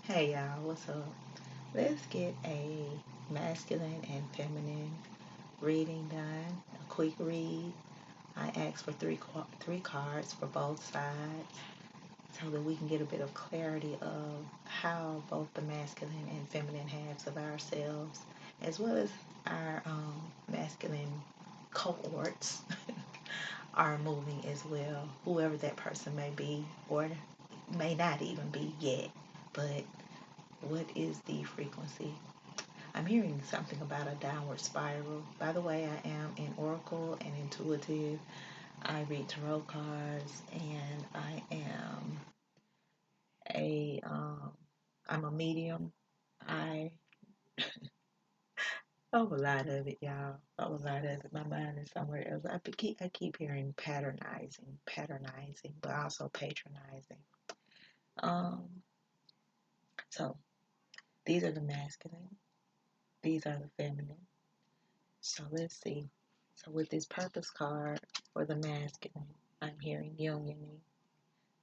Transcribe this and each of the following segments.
Hey y'all, what's up? Let's get a masculine and feminine reading done. A quick read. I asked for three cards for both sides so that we can get a bit of clarity of how both the masculine and feminine halves of ourselves, as well as our masculine cohorts, are moving as well. Whoever that person may be, or may not even be yet, but what is the frequency? I'm hearing something about a downward spiral. By the way, I am an oracle and intuitive. I read tarot cards, and a I'm a medium. I Oh, a lot of it, y'all. Oh, a lot of it. My mind is somewhere else. I keep hearing patronizing, but also patronizing. Um, so these are the masculine. These are the feminine. So let's see. So with this purpose card for the masculine, I'm hearing union.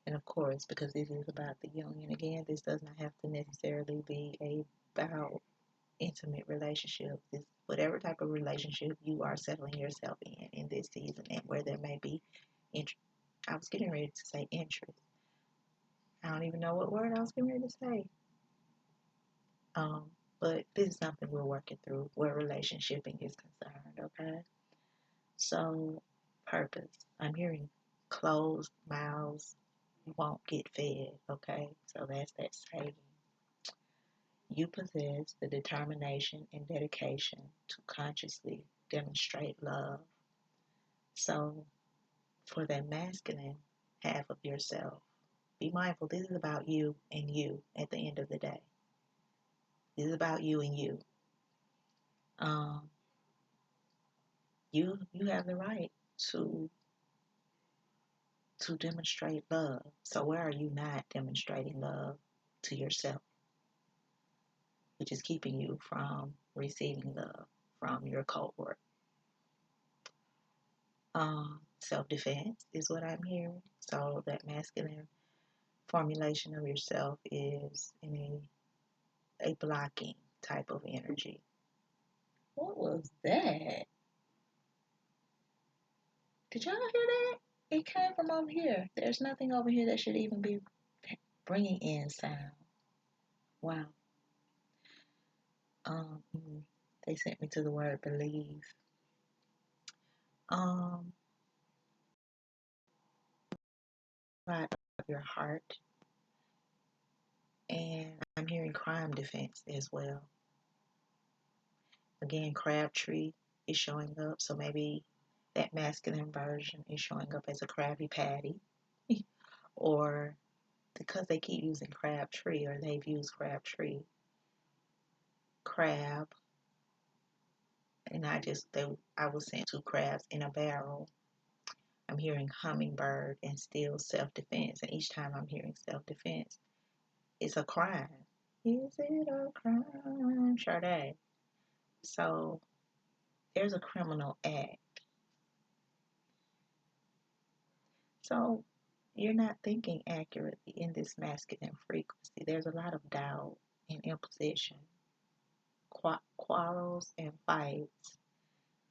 And of course, because this is about the union, again, this does not have to necessarily be about intimate relationships. It's whatever type of relationship you are settling yourself in this season, and where there may be interest. I was getting ready to say interest. I don't even know what word I was getting ready to say. Um, but this is something we're working through where relationshiping is concerned, okay? So, purpose. I'm hearing closed mouths won't get fed, okay? So that's that saying. You possess the determination and dedication to consciously demonstrate love. So, for that masculine half of yourself, be mindful this is about you and you at the end of the day. This is about you and you. Um, you have the right to to demonstrate love. So where are you not demonstrating love to yourself, which is keeping you from receiving love from your cohort? Self-defense is what I'm hearing. So that masculine formulation of yourself is in a blocking type of energy. What was that? Did y'all hear that? It came from over here. There's nothing over here that should even be bringing in sound. Wow. Um, they sent me to the word believe. Um, part of your heart, and I'm hearing crime defense as well. Again, Crabtree is showing up, so maybe that masculine version is showing up as a Krabby Patty, or because they keep using Crabtree, or they've used Crabtree, crab, and I was sent two crabs in a barrel. I'm hearing hummingbird and still self-defense, and each time I'm hearing self-defense, it's a crime. Is it a crime? Sade. So there's a criminal act. So you're not thinking accurately in this masculine frequency. There's a lot of doubt and imposition, quarrels and fights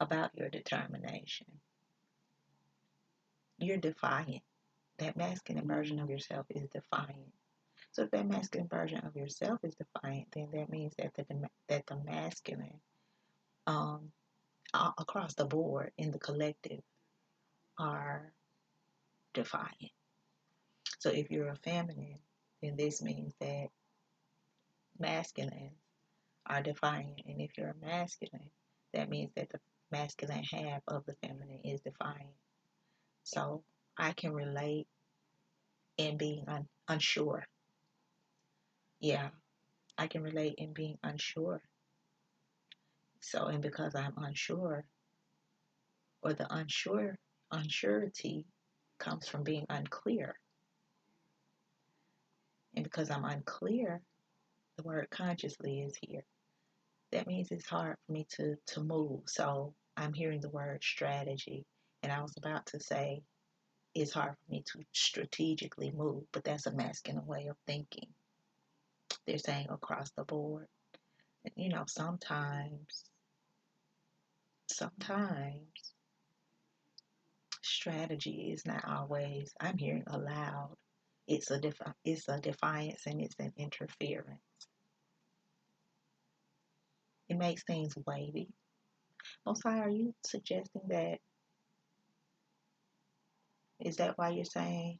about your determination. You're defiant. That masculine version of yourself is defiant. So if that masculine version of yourself is defiant, then that means that the masculine, um, across the board in the collective, are defiant. So if you're a feminine, then this means that masculine are defiant. And if you're a masculine, that means that the masculine half of the feminine is defiant. So I can relate in being unsure. Yeah, I can relate in being unsure. So, and because I'm unsure, or the unsurety comes from being unclear. And because I'm unclear, the word consciously is here. That means it's hard for me to move. So I'm hearing the word strategy. And I was about to say it's hard for me to strategically move, but that's a masculine way of thinking. they're saying across the board. You know, sometimes strategy is not always, I'm hearing aloud. It's a defiance and it's an interference. It makes things wavy. Most High, are you suggesting that? Is that why you're saying?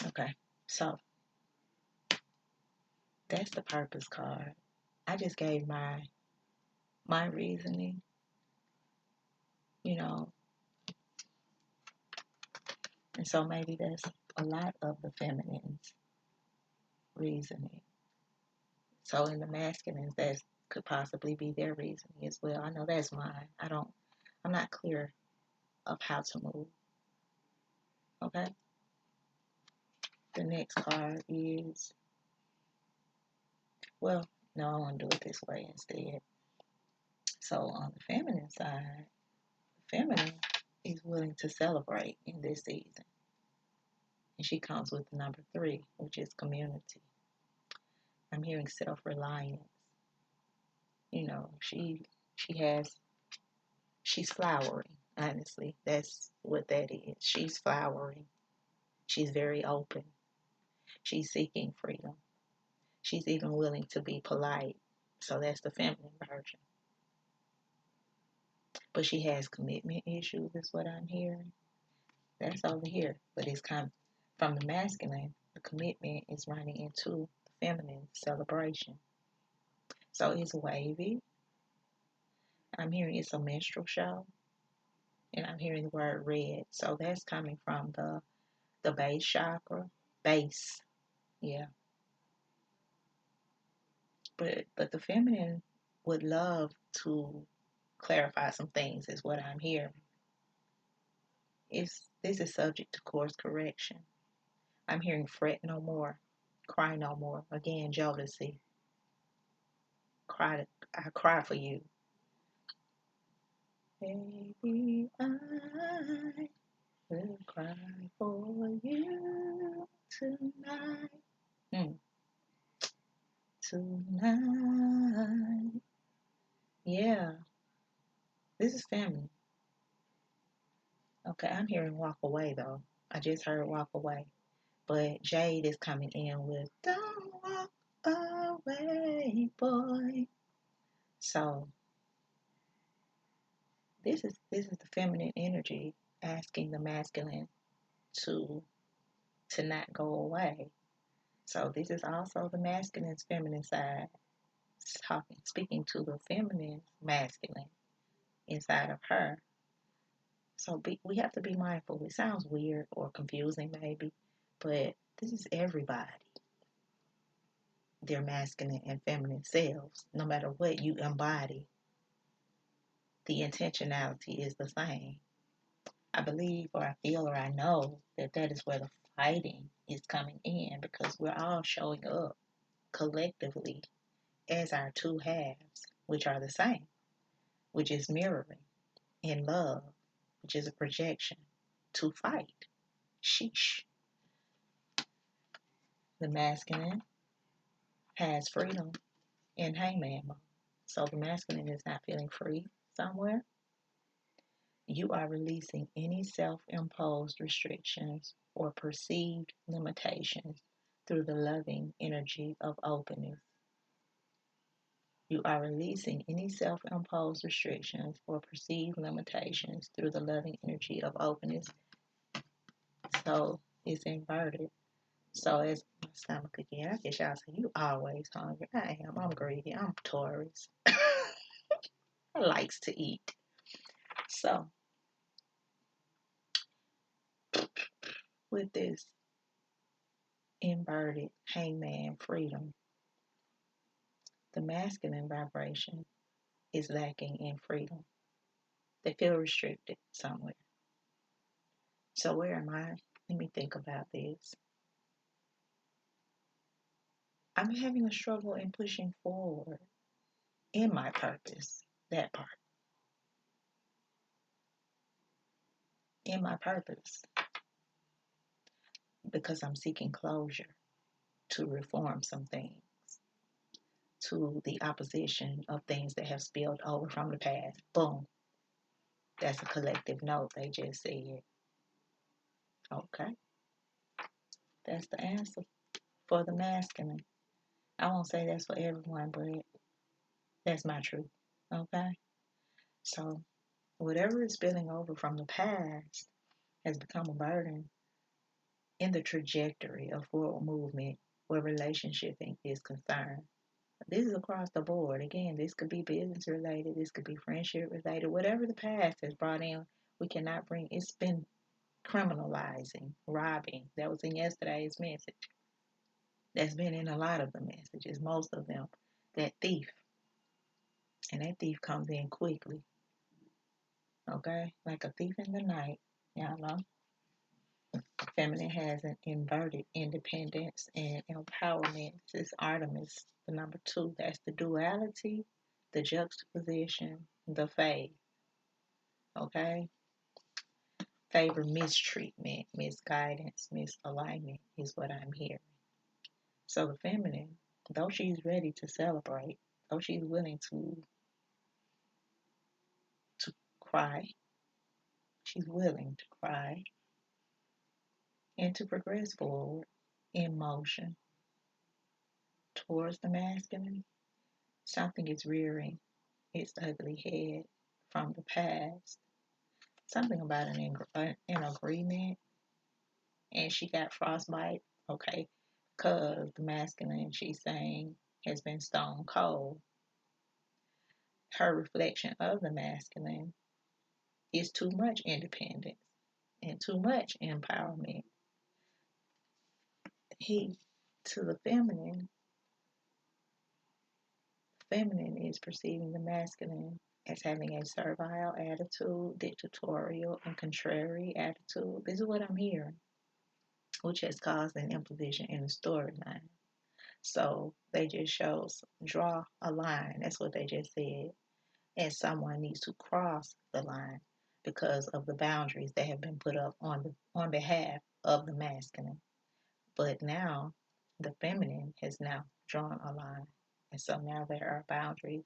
Okay, so that's the purpose card. I just gave my reasoning, you know, and so maybe that's a lot of the feminine's reasoning. So in the masculines, that could possibly be their reasoning as well. I know that's mine. I'm not clear of how to move. Okay. The next card is, well, no, I want to do it this way instead. So on the feminine side, the feminine is willing to celebrate in this season. And she comes with the number 3, which is community. I'm hearing self-reliance. You know, she's flowering, honestly. That's what that is. She's flowering. She's very open. She's seeking freedom. She's even willing to be polite. So that's the feminine version. But she has commitment issues, is what I'm hearing. That's over here. But it's come from the masculine. The commitment is running into the feminine celebration. So it's wavy. I'm hearing it's a minstrel show. And I'm hearing the word red. So that's coming from the base chakra. Base. Yeah. But the feminine would love to clarify some things is what I'm hearing. This is subject to course correction. I'm hearing fret no more, cry no more. Again, jealousy. I cry for you. Baby, I will cry for you tonight. Tonight. Yeah, this is family. Okay, I'm hearing walk away though. I just heard walk away. But Jade is coming in with don't walk away, boy. So this is the feminine energy asking the masculine to not go away. So this is also the masculine's feminine side speaking to the feminine masculine inside of her. So we have to be mindful. It sounds weird or confusing maybe, but this is everybody. Their masculine and feminine selves, no matter what you embody, the intentionality is the same. I believe or I feel or I know that that is where the fighting is coming in because we're all showing up collectively as our two halves, which are the same, which is mirroring in love, which is a projection to fight. Sheesh. The masculine has freedom in hangman mode. So the masculine is not feeling free somewhere. You are releasing any self-imposed restrictions or perceived limitations through the loving energy of openness. You are releasing any self-imposed restrictions or perceived limitations through the loving energy of openness. So it's inverted. So as my stomach again, I guess y'all say you always hungry. I am. I'm greedy. I'm Taurus. I likes to eat. So with this inverted hangman freedom, the masculine vibration is lacking in freedom. They feel restricted somewhere. So where am I? Let me think about this. I'm having a struggle in pushing forward in my purpose, that part. in my purpose because I'm seeking closure to reform some things, to the opposition of things that have spilled over from the past. Boom. That's a collective note they just said. Okay. That's the answer for the masculine. I won't say that's for everyone, but that's my truth. Okay. So whatever is spilling over from the past has become a burden in the trajectory of forward movement where relationship is concerned. This is across the board. Again, this could be business related, this could be friendship related, whatever the past has brought in, we cannot bring. It's been criminalizing, robbing. That was in yesterday's message. That's been in a lot of the messages, most of them. That thief. And that thief comes in quickly. Okay? Like a thief in the night. Y'all know. Feminine has an inverted independence and empowerment. This is Artemis, the number 2. That's the duality, the juxtaposition, the faith. Okay? Favor mistreatment, misguidance, misalignment is what I'm hearing. So the feminine, though she's ready to celebrate, though she's willing to cry, she's willing to cry and to progress forward in motion towards the masculine. Something is rearing its ugly head from the past. Something about an agreement, and she got frostbite. Okay, because the masculine she's saying has been stone cold. Her reflection of the masculine is too much independence and too much empowerment. He to the feminine is perceiving the masculine as having a servile attitude, dictatorial, and contrary attitude. This is what I'm hearing, which has caused an imposition in the storyline. So they just draw a line. That's what they just said. And someone needs to cross the line because of the boundaries that have been put up on behalf of the masculine. But now the feminine has now drawn a line. And so now there are boundaries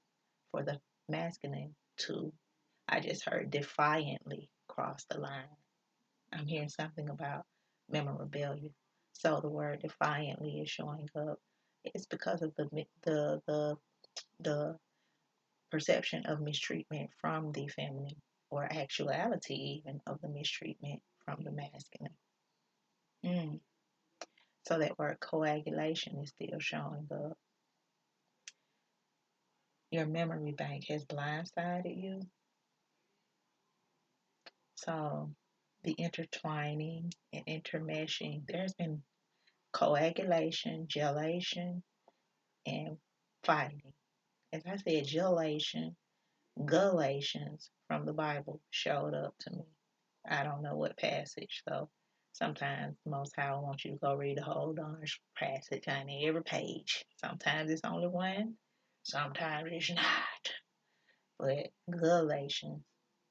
for the masculine to, I just heard, defiantly cross the line. I'm hearing something about memorabilia. So the word defiantly is showing up. It's because of the perception of mistreatment from the feminine, or actuality even of the mistreatment from the masculine. Mm. So that word coagulation is still showing up. Your memory bank has blindsided you. So the intertwining and intermeshing, there's been coagulation, gelation, and fighting. As I said, gelation, Galatians from the Bible showed up to me. I don't know what passage, so sometimes the Most High wants you to go read the whole darn passage, honey, every page. Sometimes it's only one, sometimes it's not. But Galatians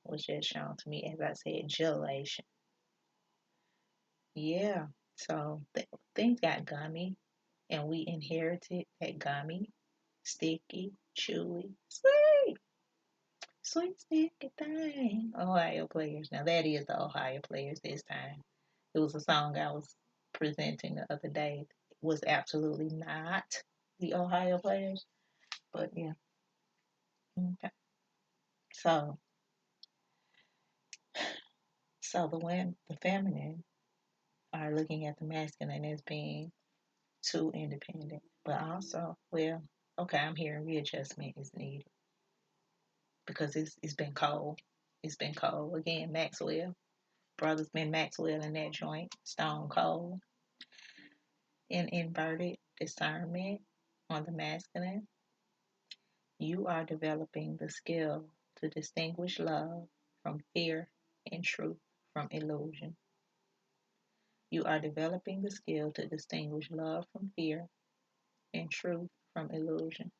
was just shown to me, as I said, gelation. Yeah, so things got gummy, and we inherited that gummy, sticky, chewy, sweet. Sweet sticky thing. Ohio Players. Now that is the Ohio Players this time. It was a song I was presenting the other day. It was absolutely not the Ohio Players. But yeah. Okay. So the feminine are looking at the masculine as being too independent. But also, well, okay, I'm hearing readjustment is needed. Because it's been cold. It's been cold. Again, Maxwell. Brothers been Maxwell in that joint. Stone cold. In inverted discernment on the masculine, you are developing the skill to distinguish love from fear and truth from illusion. You are developing the skill to distinguish love from fear and truth from illusion.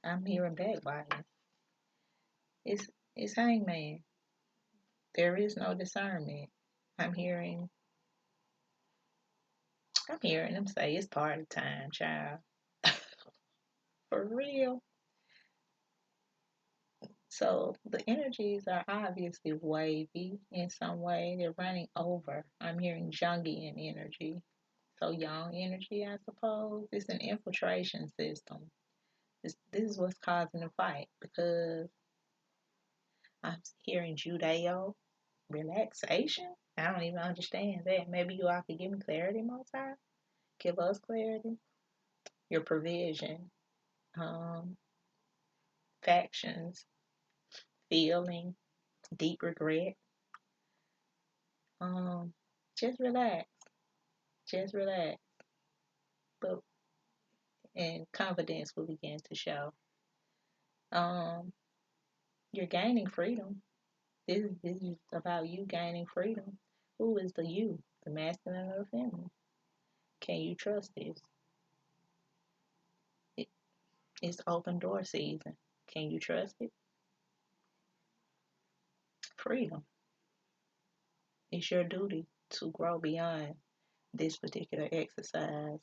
I'm hearing backbiting. It's hangman. There is no discernment. I'm hearing them say it's party time, child. For real. So the energies are obviously wavy in some way. They're running over. I'm hearing Jungian energy. So young energy, I suppose. It's an infiltration system. This is what's causing the fight because I'm hearing Judeo relaxation. I don't even understand that. Maybe you all could give me clarity, Most High. Give us clarity. Your provision, um, factions, feeling, deep regret. Um, just relax. Just relax. But and confidence will begin to show. Um, you're gaining freedom. This is about you gaining freedom. Who is the you? The masculine or the feminine? Can you trust this? It, it's open door season. Can you trust it? Freedom. It's your duty to grow beyond this particular exercise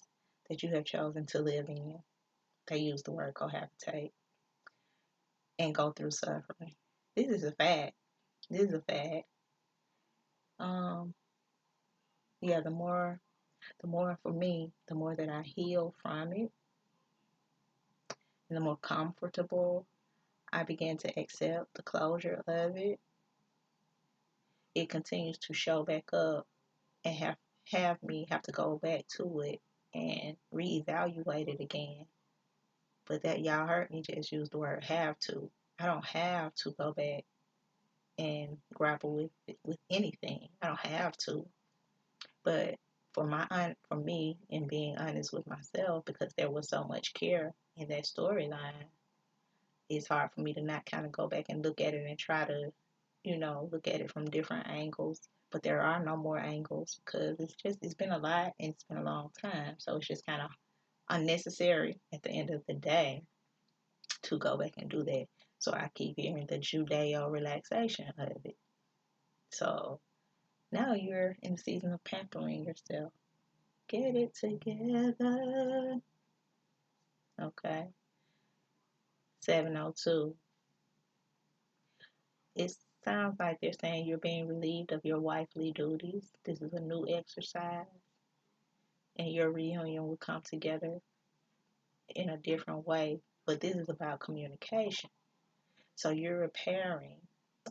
that you have chosen to live in. They use the word cohabitate and go through suffering. This is a fact. This is a fact. Um, yeah, the more for me, the more that I heal from it, and the more comfortable I begin to accept the closure of it, it continues to show back up and have me have to go back to it and reevaluate it again. But that y'all heard me just use the word have to. I don't have to go back and grapple with anything. I don't have to. But for me, in being honest with myself, because there was so much care in that storyline, it's hard for me to not kind of go back and look at it and try to, look at it from different angles. But there are no more angles because it's been a lot and it's been a long time. So it's just kind of unnecessary at the end of the day to go back and do that. So I keep hearing the Judeo relaxation of it. So now you're in the season of pampering yourself. Get it together. Okay. 702. It sounds like they're saying you're being relieved of your wifely duties. This is a new exercise, and your reunion will come together in a different way. But this is about communication. So you're repairing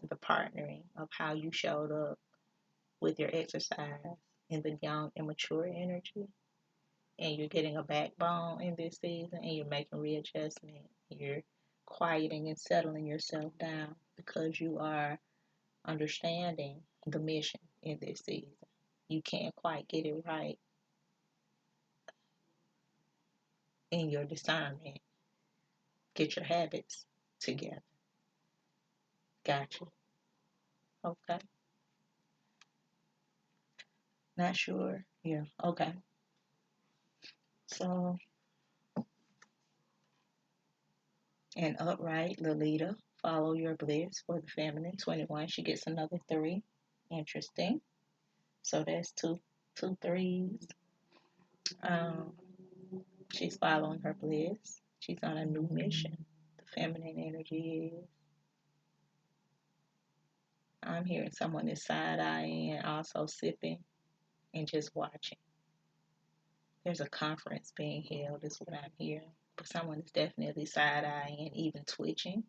the partnering of how you showed up with your exercise in the young, immature energy. And you're getting a backbone in this season, and you're making readjustment. You're quieting and settling yourself down because you are understanding the mission in this season. You can't quite get it right in your discernment. Get your habits together. Gotcha. Okay. Not sure. Yeah. Okay. So, an upright Lolita, follow your bliss for the feminine. 21. She gets another 3. Interesting. So that's two threes. Um, she's following her bliss. She's on a new mission. The feminine energy is. I'm hearing someone is side eyeing and also sipping and just watching. There's a conference being held, is what I'm hearing. But someone is definitely side eyeing and even twitching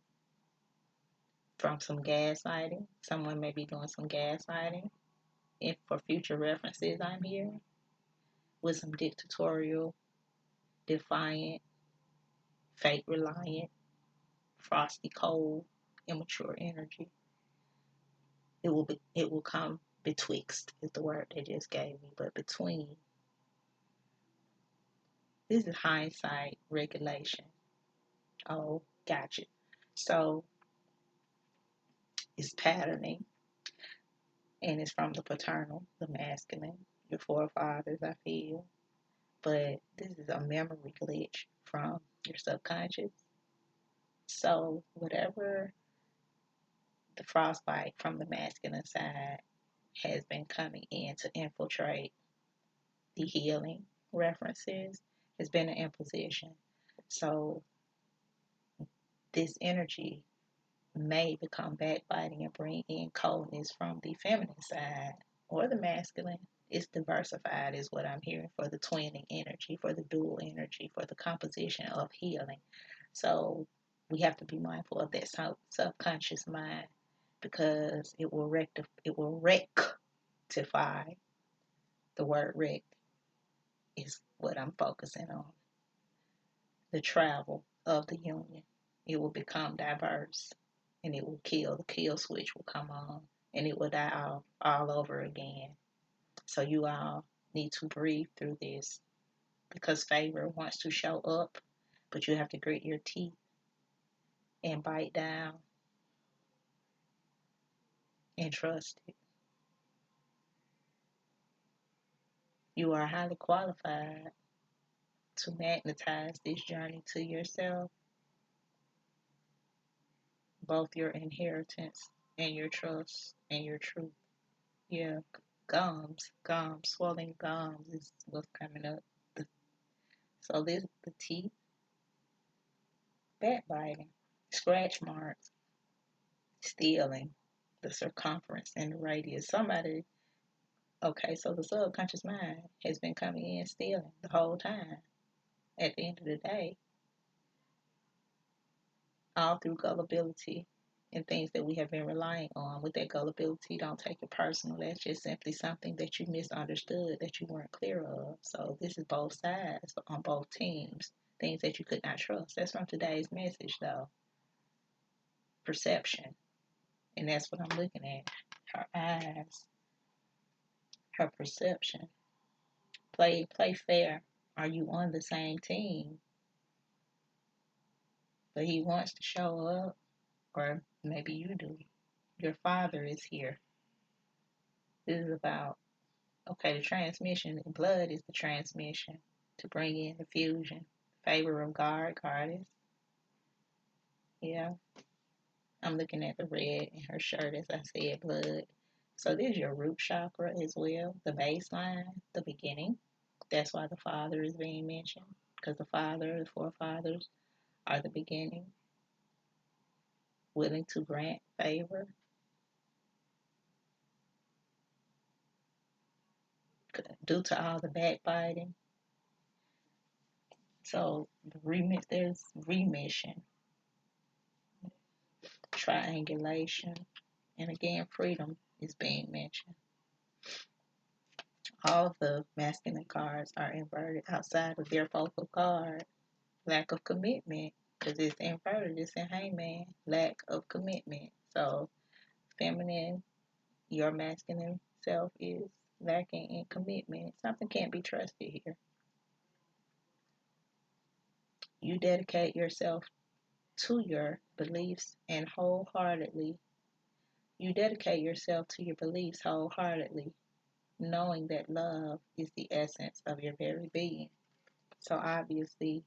from some gaslighting. Someone may be doing some gaslighting. If for future references, I'm hearing with some dictatorial, defiant, fake reliant, frosty cold, immature energy. It will come betwixt is the word they just gave me, but between. This is hindsight regulation. Oh, gotcha. So it's patterning, and it's from the paternal, the masculine, your forefathers, I feel. But this is a memory glitch from your subconscious. So whatever the frostbite from the masculine side, has been coming in to infiltrate the healing references. Has been an imposition. So this energy may become backbiting and bring in coldness from the feminine side or the masculine. It's diversified, is what I'm hearing, for the twinning energy, for the dual energy, for the composition of healing. So we have to be mindful of that subconscious mind because it will rectify. The word rec is what I'm focusing on. The travel of the union. It will become diverse and it will kill. The kill switch will come on and it will die off all over again. So you all need to breathe through this because favor wants to show up, but you have to grit your teeth and bite down and trust it. You are highly qualified to magnetize this journey to yourself, both your inheritance and your trust and your truth. Yeah, gums, swelling gums is what's coming up. So this the teeth, backbiting, scratch marks, stealing, the circumference and the radius. Somebody, okay, so the subconscious mind has been coming in stealing the whole time. At the end of the day, all through gullibility and things that we have been relying on. With that gullibility, don't take it personal. That's just simply something that you misunderstood, that you weren't clear of. So this is both sides on both teams. Things that you could not trust. That's from today's message, though. Perception. And that's what I'm looking at. Her eyes, her perception. Play fair. Are you on the same team? But he wants to show up, or maybe you do. Your father is here. This is about, okay, the transmission. Blood is the transmission to bring in the fusion. Favor of Goddess. Yeah. I'm looking at the red in her shirt, as I said, blood. So there's your root chakra as well, the baseline, the beginning. That's why the father is being mentioned, because the father, the forefathers are the beginning, willing to grant favor due to all the backbiting. So there's remission, triangulation, and again, freedom is being mentioned. All of the masculine cards are inverted outside of their focal card. Lack of commitment, because it's inverted, it's in hangman. Lack of commitment. So feminine, your masculine self is lacking in commitment. Something can't be trusted here. You dedicate yourself to your beliefs and wholeheartedly. You dedicate yourself to your beliefs wholeheartedly, knowing that love is the essence of your very being. So obviously,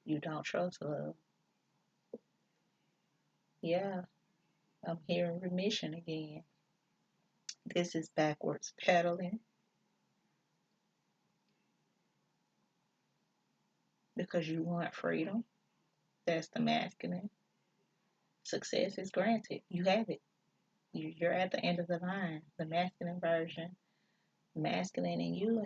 you don't trust love. Yeah, I'm hearing remission again. This is backwards pedaling because you want freedom. That's the masculine. Success is granted. You have it. You're at the end of the line. The masculine version, masculine in you,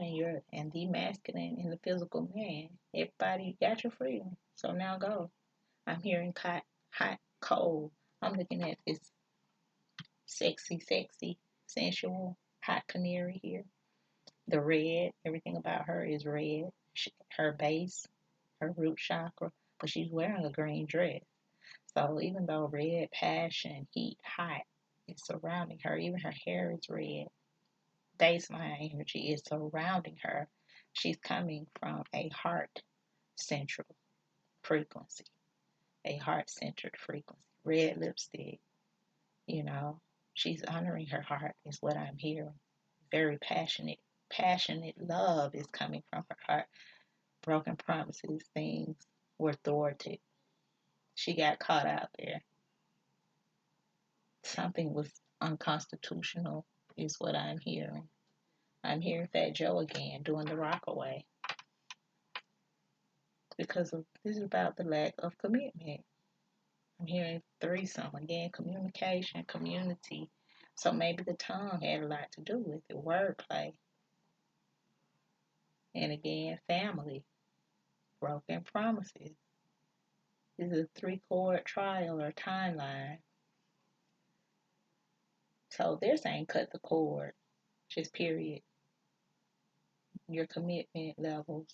and the masculine in the physical man. Everybody, you got your freedom. So now go. I'm hearing hot, cold. I'm looking at this sexy, sensual, hot canary here. The red, everything about her is red. Her base, her root chakra, but she's wearing a green dress. So even though red, passion, heat, hot is surrounding her, even her hair is red. Baseline energy is surrounding her. She's coming from a heart central frequency, a heart centered frequency. Red lipstick, you know, she's honoring her heart, is what I'm hearing. Very passionate love is coming from her heart. Broken promises, things were thwarted. She got caught out there. Something was unconstitutional is what I'm hearing. I'm hearing Fat Joe again doing the rockaway because this is about the lack of commitment. I'm hearing threesome again, communication, community. So maybe the tongue had a lot to do with it, wordplay. And again, family, broken promises. This is a 3-chord trial or timeline. So they're saying cut the cord, just period. Your commitment levels,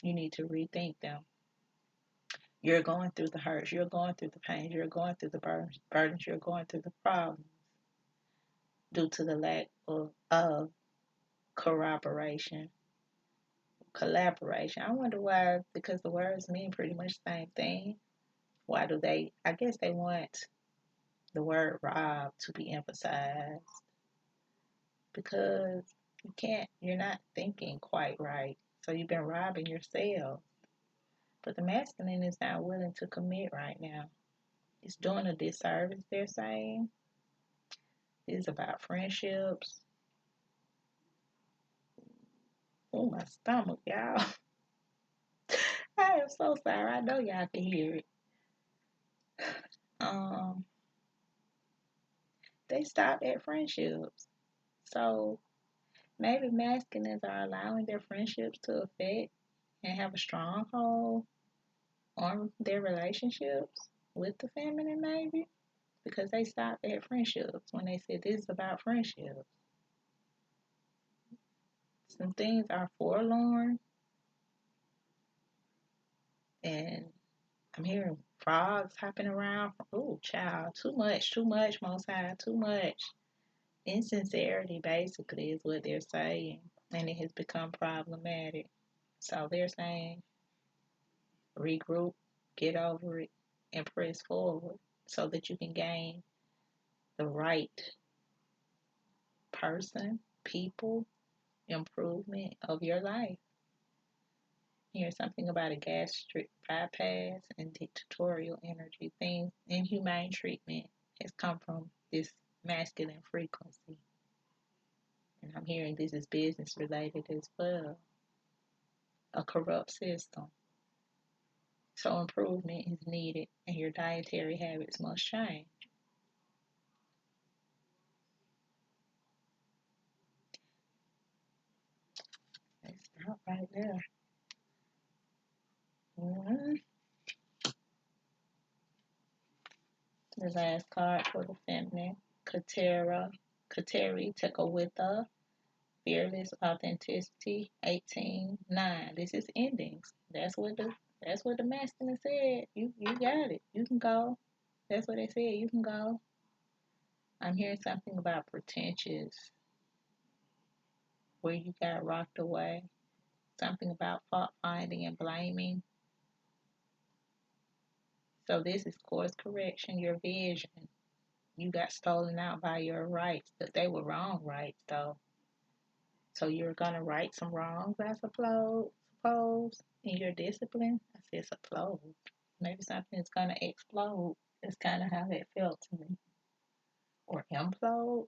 you need to rethink them. You're going through the hurts, you're going through the pains, you're going through the burdens, you're going through the problems due to the lack of corroboration, collaboration. I wonder why, because the words mean pretty much the same thing. Why do they, I guess they want the word rob to be emphasized because you're not thinking quite right. So you've been robbing yourself. But the masculine is not willing to commit right now. It's doing a disservice, they're saying. It's about friendships. Oh, my stomach, y'all. I am so sorry. I know y'all can hear it. Um, they stopped at friendships. So maybe masculines are allowing their friendships to affect and have a stronghold on their relationships with the feminine, maybe because they stopped at friendships when they said this is about friendships. Some things are forlorn, and I'm hearing frogs hopping around. Oh, child, too much, Most High, too much. Insincerity, basically, is what they're saying, and it has become problematic. So they're saying regroup, get over it, and press forward so that you can gain the right person, people, improvement of your life. Here's something about a gastric bypass and dictatorial energy. Things inhumane treatment has come from this masculine frequency. And I'm hearing this is business related as well. A corrupt system. So improvement is needed and your dietary habits must change. Let's stop right there. Mm-hmm. The last card for the feminine. Kateri Tekawitha. Fearless authenticity, 18:9. This is endings. That's what the masculine said. You got it. You can go. That's what they said. You can go. I'm hearing something about pretentious, where you got rocked away. Something about fault finding and blaming. So this is course correction, your vision. You got stolen out by your rights, but they were wrong rights though. So you're gonna right some wrongs, I suppose, in your discipline. I said suppose. Maybe something is gonna explode. That's kind of how that felt to me. Or implode.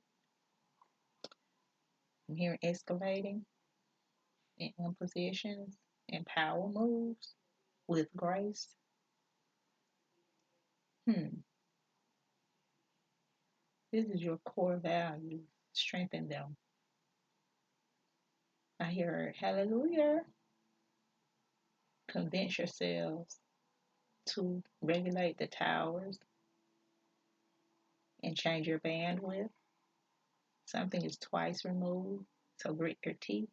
I'm hearing escalating in impositions and power moves with grace. Hmm. This is your core values. Strengthen them. I hear hallelujah. Convince yourselves to regulate the towers and change your bandwidth. Something is twice removed. So grit your teeth.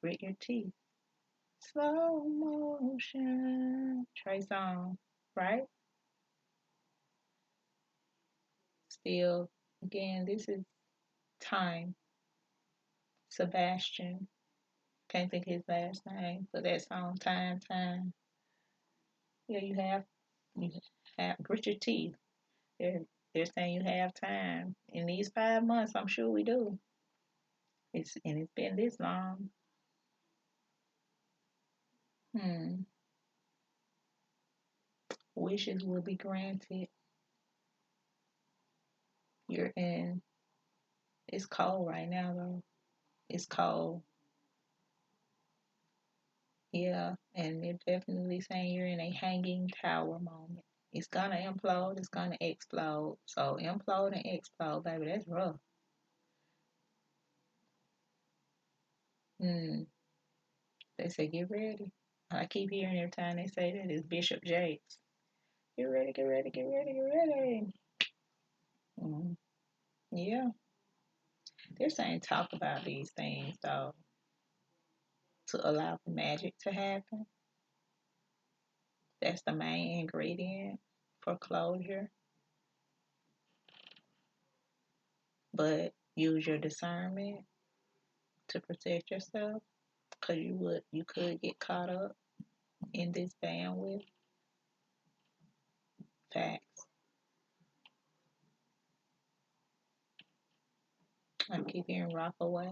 Grit your teeth. Slow motion. Trey Songz, right? Still, again, this is time. Sebastian. Can't think of his last name, but that song, Time, Time. Yeah, you have grit your teeth. They're saying you have time. In these 5 months, I'm sure we do. It's been this long. Hmm. Wishes will be granted. You're in It's cold right now, though. It's cold. Yeah, and they're definitely saying you're in a hanging tower moment. It's gonna implode, it's gonna explode. So implode and explode, baby, that's rough. Mm, they say get ready. I keep hearing every time they say that it's Bishop Jakes. Get ready, get ready, get ready, get ready. Mm, yeah, they're saying talk about these things though to allow the magic to happen. That's the main ingredient for closure. But use your discernment to protect yourself because you could get caught up in this bandwidth. Facts. I keep hearing rock away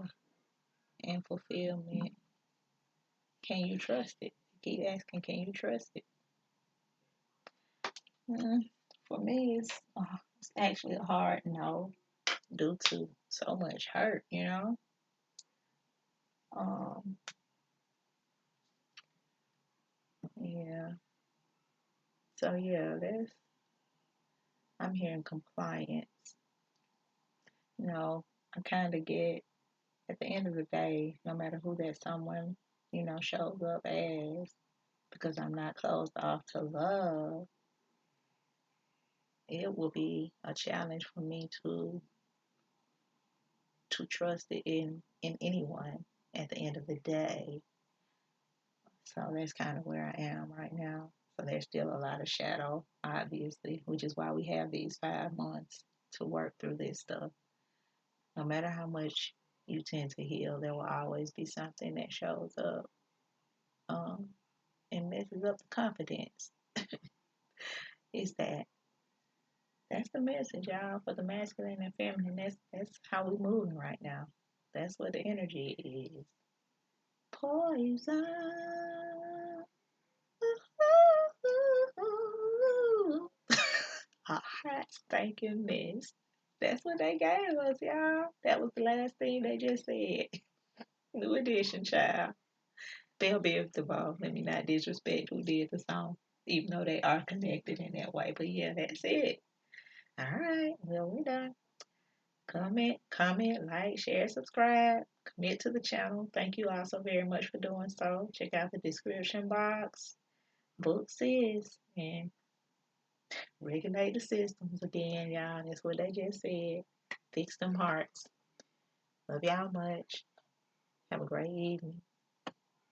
and fulfillment. Can you trust it? Keep asking, can you trust it? Mm, for me, it's actually a hard no due to so much hurt, you know? Um, yeah. So, yeah, I'm hearing compliance. You know, I kind of get, at the end of the day, no matter who that someone, shows up as, because I'm not closed off to love, it will be a challenge for me to trust it in anyone at the end of the day. So that's kind of where I am right now. So there's still a lot of shadow, obviously, which is why we have these 5 months to work through this stuff. No matter how much you tend to heal, there will always be something that shows up um, and messes up the confidence. Is that's the message, y'all, for the masculine and feminine. That's how we're moving right now. That's what the energy is. Poison. A hot stinking mess. That's what they gave us, y'all. That was the last thing they just said. New edition, child. They'll be able to ball. Let me not disrespect who did the song, even though they are connected in that way. But yeah, that's it. All right. Well, we're done. Comment, like, share, subscribe, commit to the channel. Thank you all so very much for doing so. Check out the description box. Book sis and regulate the systems again, y'all. That's what they just said. Fix them hearts. Love y'all much. Have a great evening.